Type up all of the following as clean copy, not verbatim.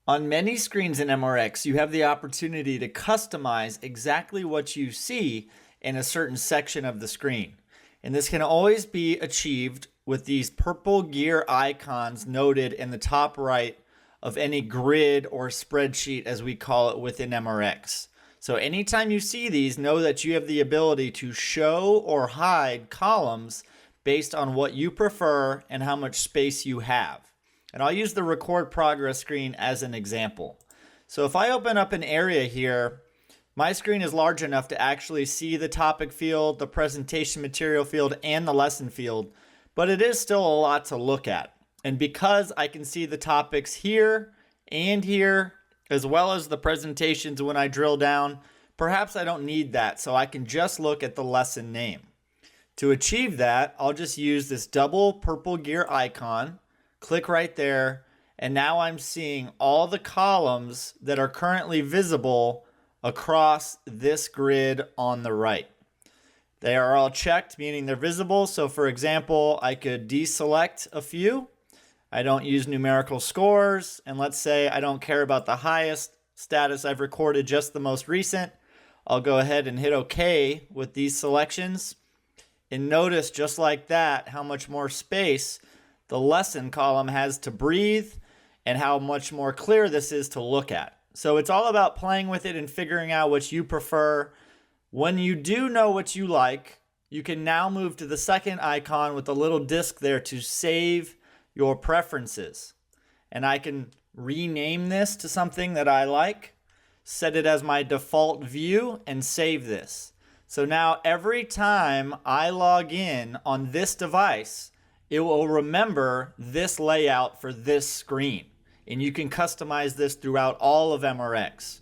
On many screens in MRX, you have the opportunity to customize exactly what you see in a certain section of the screen. And this can always be achieved with these purple gear icons noted in the top right of any grid or spreadsheet, as we call it within MRX. So anytime you see these, know that you have the ability to show or hide columns based on what you prefer and how much space you have. And I'll use the record progress screen as an example. So if I open up an area here, my screen is large enough to actually see the topic field, the presentation material field, and the lesson field, but it is still a lot to look at. And because I can see the topics here and here, as well as the presentations when I drill down, perhaps I don't need that, so I can just look at the lesson name. To achieve that, I'll just use this double purple gear icon, click right there, and now I'm seeing all the columns that are currently visible across this grid on the right. They are all checked, meaning they're visible. So for example, I could deselect a few. I don't use numerical scores, and let's say I don't care about the highest status I've recorded, just the most recent. I'll go ahead and hit OK with these selections. And notice just like that, how much more space the lesson column has to breathe and how much more clear this is to look at. So it's all about playing with it and figuring out what you prefer. When you do know what you like, you can now move to the second icon with the little disc there to save your preferences. And I can rename this to something that I like, set it as my default view, and save this. So now every time I log in on this device, it will remember this layout for this screen. And you can customize this throughout all of MRX.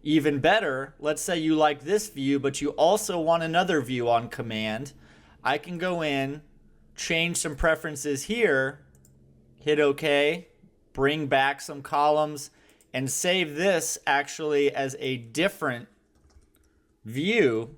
Even better, let's say you like this view, but you also want another view on command. I can go in, change some preferences here, hit OK, bring back some columns, and save this actually as a different view.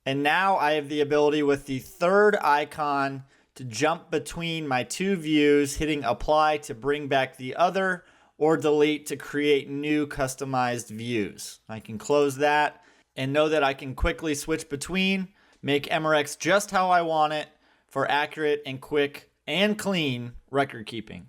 And now I have the ability with the third icon to jump between my two views, hitting apply to bring back the other, or delete to create new customized views. I can close that and know that I can quickly switch between, make MRX just how I want it for accurate and quick and clean record keeping.